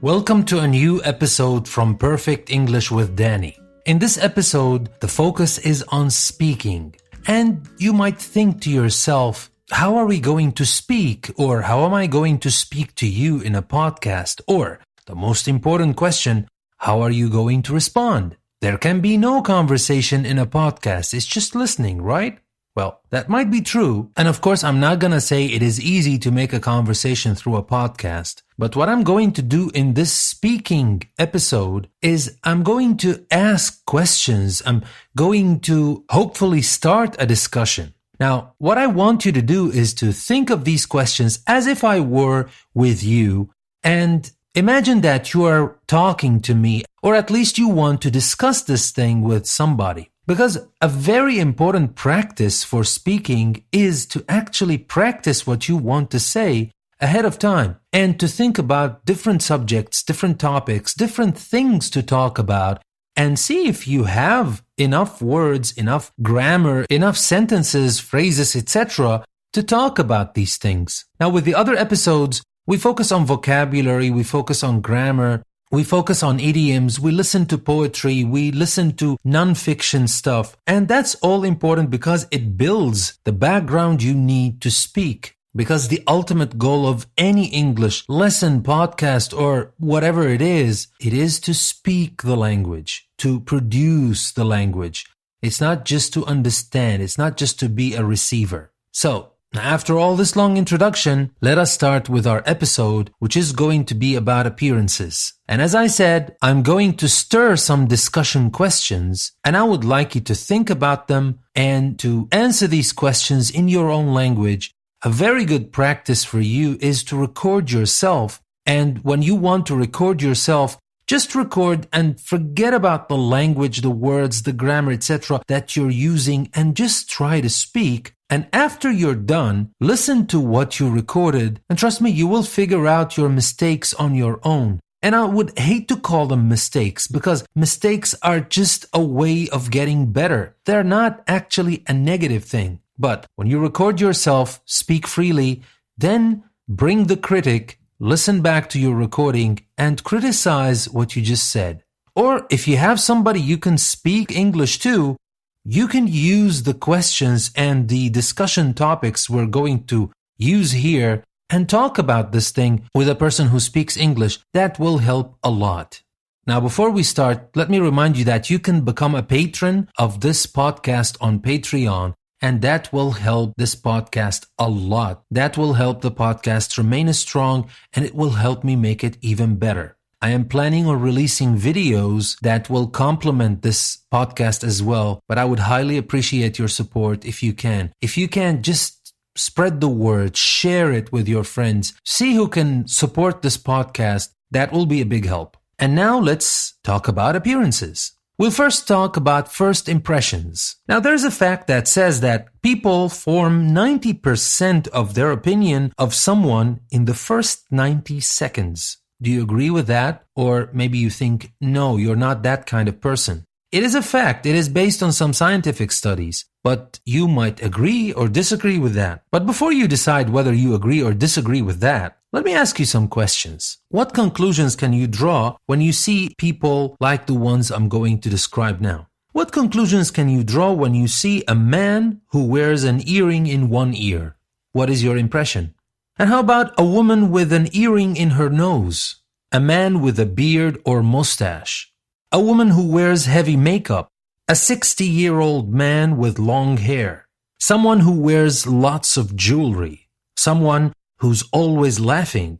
Welcome to a new episode from Perfect English with Danny. In this episode, the focus is on speaking. And you might think to yourself, how are we going to speak? Or how am I going to speak to you in a podcast? Or, the most important question, how are you going to respond? There can be no conversation in a podcast. It's just listening, right? Well, that might be true. And of course, I'm not going to say it is easy to make a conversation through a podcast. But what I'm going to do in this speaking episode is I'm going to ask questions. I'm going to hopefully start a discussion. Now, what I want you to do is to think of these questions as if I were with you, and imagine that you are talking to me, or at least you want to discuss this thing with somebody. Because a very important practice for speaking is to actually practice what you want to say ahead of time and to think about different subjects, different topics, different things to talk about, and see if you have enough words, enough grammar, enough sentences, phrases, etc. to talk about these things. Now, with the other episodes, we focus on vocabulary, we focus on grammar, we focus on idioms, we listen to poetry, we listen to non-fiction stuff. And that's all important because it builds the background you need to speak. Because the ultimate goal of any English lesson, podcast, or whatever it is to speak the language, to produce the language. It's not just to understand, it's not just to be a receiver. So, after all this long introduction, let us start with our episode, which is going to be about appearances. And as I said, I'm going to stir some discussion questions, and I would like you to think about them and to answer these questions in your own language. A very good practice for you is to record yourself. And when you want to record yourself, just record and forget about the language, the words, the grammar, etc. that you're using, and just try to speak. And after you're done, listen to what you recorded, and trust me, you will figure out your mistakes on your own. And I would hate to call them mistakes because mistakes are just a way of getting better. They're not actually a negative thing. But when you record yourself, speak freely, then bring the critic, listen back to your recording, and criticize what you just said. Or if you have somebody you can speak English to, you can use the questions and the discussion topics we're going to use here and talk about this thing with a person who speaks English. That will help a lot. Now, before we start, let me remind you that you can become a patron of this podcast on Patreon, and that will help this podcast a lot. That will help the podcast remain strong, and it will help me make it even better. I am planning on releasing videos that will complement this podcast as well, but I would highly appreciate your support if you can. If you can, just spread the word, share it with your friends, see who can support this podcast. That will be a big help. And now let's talk about appearances. We'll first talk about first impressions. Now, there's a fact that says that people form 90% of their opinion of someone in the first 90 seconds. Do you agree with that? Or maybe you think, no, you're not that kind of person. It is a fact. It is based on some scientific studies. But you might agree or disagree with that. But before you decide whether you agree or disagree with that, let me ask you some questions. What conclusions can you draw when you see people like the ones I'm going to describe now? What conclusions can you draw when you see a man who wears an earring in one ear? What is your impression? And how about a woman with an earring in her nose? A man with a beard or mustache? A woman who wears heavy makeup? A 60-year-old man with long hair? Someone who wears lots of jewelry? Someone who's always laughing?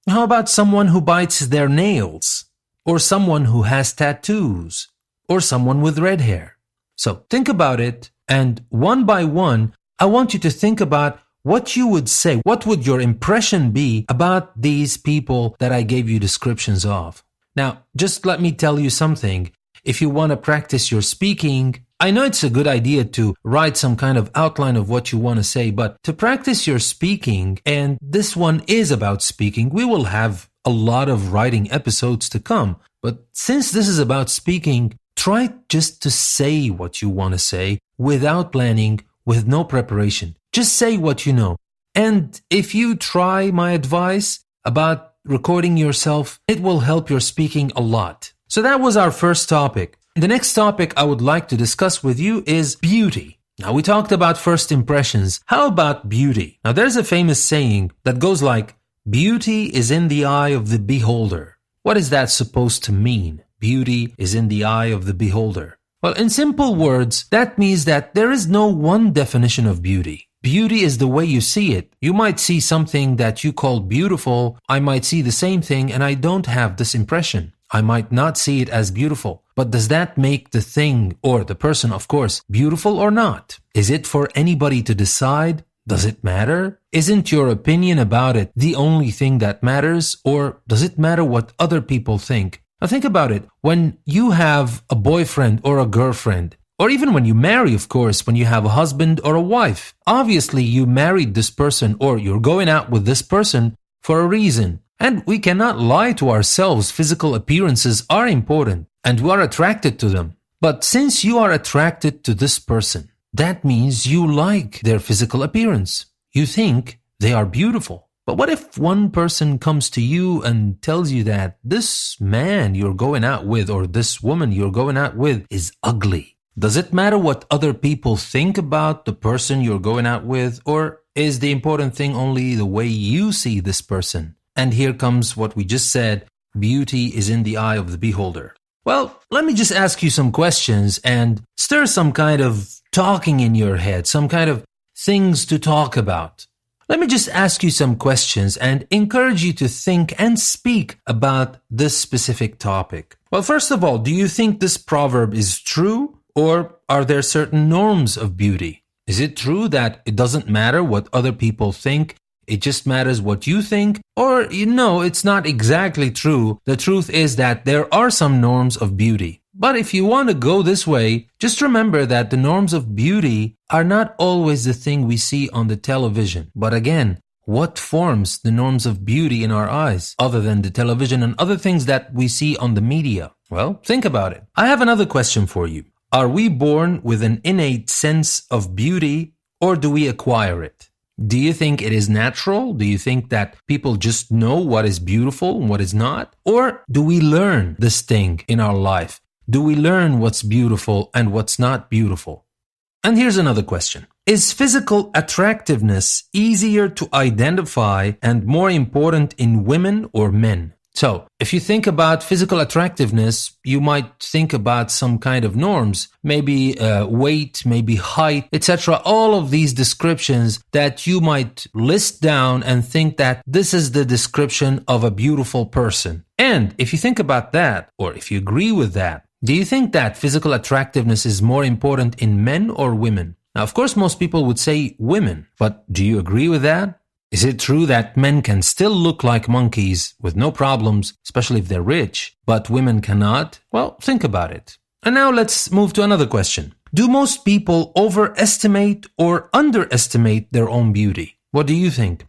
How about someone who bites their nails? Or someone who has tattoos? Or someone with red hair? So think about it, and one by one, I want you to think about what you would say. What would your impression be about these people that I gave you descriptions of? Now, just let me tell you something. If you want to practice your speaking, I know it's a good idea to write some kind of outline of what you want to say, but to practice your speaking, and this one is about speaking, we will have a lot of writing episodes to come. But since this is about speaking, try just to say what you want to say without planning, with no preparation. Just say what you know. And if you try my advice about recording yourself. It will help your speaking a lot. So that was our first topic. The next topic I would like to discuss with you is beauty. Now, we talked about first impressions. How about beauty? Now, there's a famous saying that goes like, beauty is in the eye of the beholder. What is that supposed to mean? Beauty is in the eye of the beholder. Well, in simple words, that means that there is no one definition of beauty. Beauty is the way you see it. You might see something that you call beautiful. I might see the same thing and I don't have this impression. I might not see it as beautiful. But does that make the thing, or the person, of course, beautiful or not? Is it for anybody to decide? Does it matter? Isn't your opinion about it the only thing that matters? Or does it matter what other people think? Now think about it. When you have a boyfriend or a girlfriend, or even when you marry, of course, when you have a husband or a wife, obviously you married this person or you're going out with this person for a reason. And we cannot lie to ourselves. Physical appearances are important and we are attracted to them. But since you are attracted to this person, that means you like their physical appearance. You think they are beautiful. But what if one person comes to you and tells you that this man you're going out with or this woman you're going out with is ugly? Does it matter what other people think about the person you're going out with? Or is the important thing only the way you see this person? And here comes what we just said, beauty is in the eye of the beholder. Well, let me just ask you some questions and stir some kind of talking in your head, some kind of things to talk about. Let me just ask you some questions and encourage you to think and speak about this specific topic. Well, first of all, do you think this proverb is true, or are there certain norms of beauty? Is it true that it doesn't matter what other people think? It just matters what you think? Or, it's not exactly true. The truth is that there are some norms of beauty. But if you want to go this way, just remember that the norms of beauty are not always the thing we see on the television. But again, what forms the norms of beauty in our eyes, other than the television and other things that we see on the media? Well, think about it. I have another question for you. Are we born with an innate sense of beauty, or do we acquire it? Do you think it is natural? Do you think that people just know what is beautiful and what is not? Or do we learn this thing in our life? Do we learn what's beautiful and what's not beautiful? And here's another question. Is physical attractiveness easier to identify and more important in women or men? So, if you think about physical attractiveness, you might think about some kind of norms, maybe weight, maybe height, etc. All of these descriptions that you might list down and think that this is the description of a beautiful person. And if you think about that, or if you agree with that, do you think that physical attractiveness is more important in men or women? Now, of course, most people would say women, but do you agree with that? Is it true that men can still look like monkeys with no problems, especially if they're rich, but women cannot? Well, think about it. And now let's move to another question. Do most people overestimate or underestimate their own beauty? What do you think?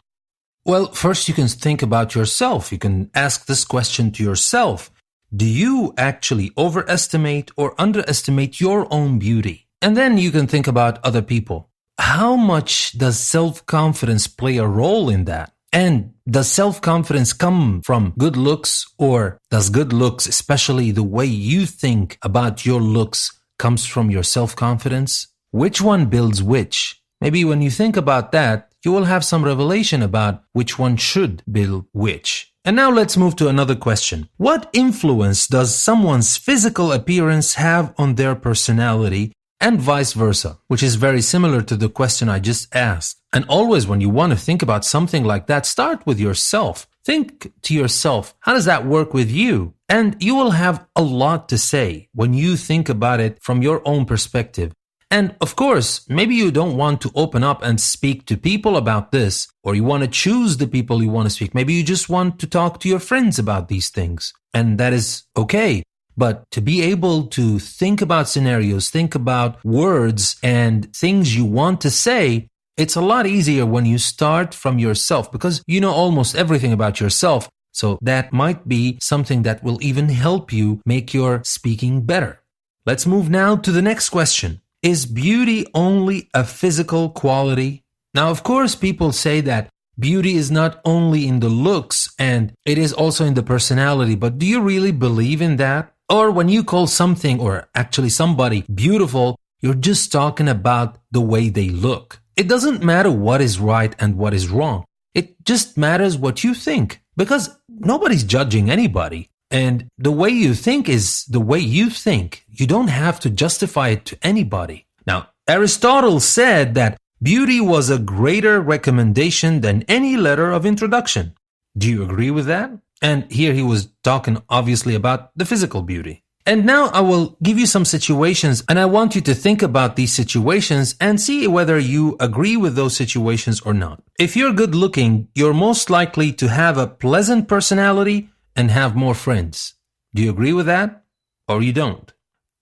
Well, first you can think about yourself. You can ask this question to yourself. Do you actually overestimate or underestimate your own beauty? And then you can think about other people. How much does self-confidence play a role in that? And does self-confidence come from good looks, or does good looks, especially the way you think about your looks, comes from your self-confidence? Which one builds which? Maybe when you think about that, you will have some revelation about which one should build which. And now let's move to another question. What influence does someone's physical appearance have on their personality, and vice versa, which is very similar to the question I just asked? And always when you want to think about something like that, start with yourself. Think to yourself, how does that work with you? And you will have a lot to say when you think about it from your own perspective. And of course, maybe you don't want to open up and speak to people about this, or you want to choose the people you want to speak. Maybe you just want to talk to your friends about these things, and that is okay. But to be able to think about scenarios, think about words and things you want to say, it's a lot easier when you start from yourself, because you know almost everything about yourself. So that might be something that will even help you make your speaking better. Let's move now to the next question. Is beauty only a physical quality? Now, of course, people say that beauty is not only in the looks and it is also in the personality, but do you really believe in that? Or when you call something or actually somebody beautiful, you're just talking about the way they look. It doesn't matter what is right and what is wrong. It just matters what you think, because nobody's judging anybody. And the way you think is the way you think. You don't have to justify it to anybody. Now, Aristotle said that beauty was a greater recommendation than any letter of introduction. Do you agree with that? And here he was talking obviously about the physical beauty. And now I will give you some situations, and I want you to think about these situations and see whether you agree with those situations or not. If you're good looking, you're most likely to have a pleasant personality and have more friends. Do you agree with that? Or you don't?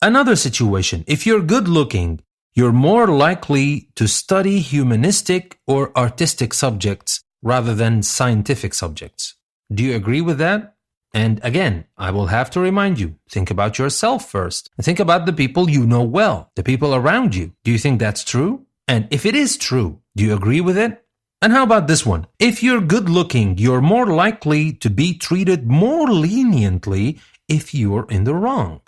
Another situation, if you're good looking, you're more likely to study humanistic or artistic subjects rather than scientific subjects. Do you agree with that? And again, I will have to remind you, think about yourself first. Think about the people you know well, the people around you. Do you think that's true? And if it is true, do you agree with it? And how about this one? If you're good looking, you're more likely to be treated more leniently if you're in the wrong.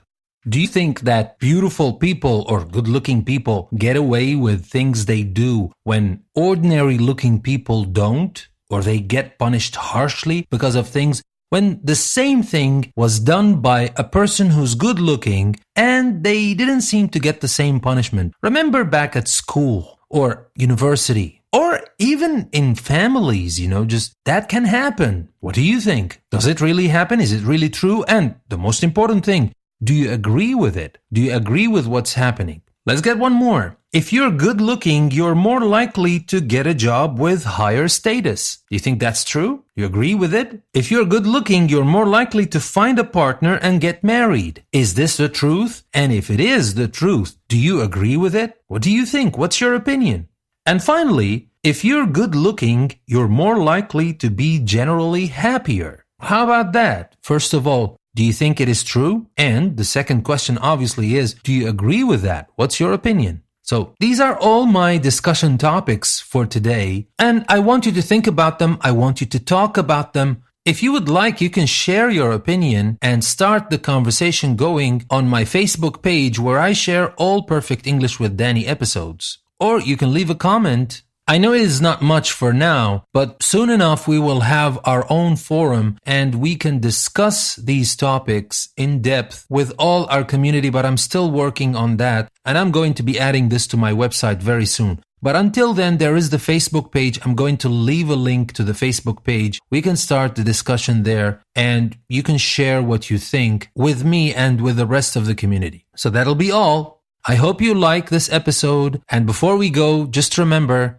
Do you think that beautiful people or good-looking people get away with things they do when ordinary-looking people don't? Or they get punished harshly because of things when the same thing was done by a person who's good-looking and they didn't seem to get the same punishment? Remember back at school or university or even in families, just that can happen. What do you think? Does it really happen? Is it really true? And the most important thing, do you agree with it? Do you agree with what's happening? Let's get one more. If you're good looking, you're more likely to get a job with higher status. Do you think that's true? You agree with it? If you're good looking, you're more likely to find a partner and get married. Is this the truth? And if it is the truth, do you agree with it? What do you think? What's your opinion? And finally, if you're good looking, you're more likely to be generally happier. How about that? First of all, do you think it is true? And the second question obviously is, do you agree with that? What's your opinion? So these are all my discussion topics for today, and I want you to think about them. I want you to talk about them. If you would like, you can share your opinion and start the conversation going on my Facebook page where I share all Perfect English with Danny episodes. Or you can leave a comment. I know it is not much for now, but soon enough we will have our own forum and we can discuss these topics in depth with all our community, but I'm still working on that and I'm going to be adding this to my website very soon. But until then, there is the Facebook page. I'm going to leave a link to the Facebook page. We can start the discussion there and you can share what you think with me and with the rest of the community. So that'll be all. I hope you like this episode. And before we go, just remember,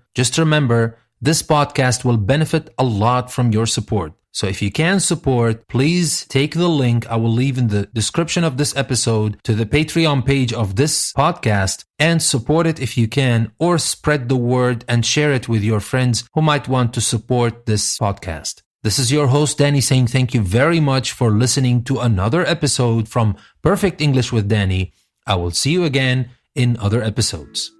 this podcast will benefit a lot from your support. So if you can support, please take the link I will leave in the description of this episode to the Patreon page of this podcast and support it if you can, or spread the word and share it with your friends who might want to support this podcast. This is your host, Danny, saying thank you very much for listening to another episode from Perfect English with Danny. I will see you again in other episodes.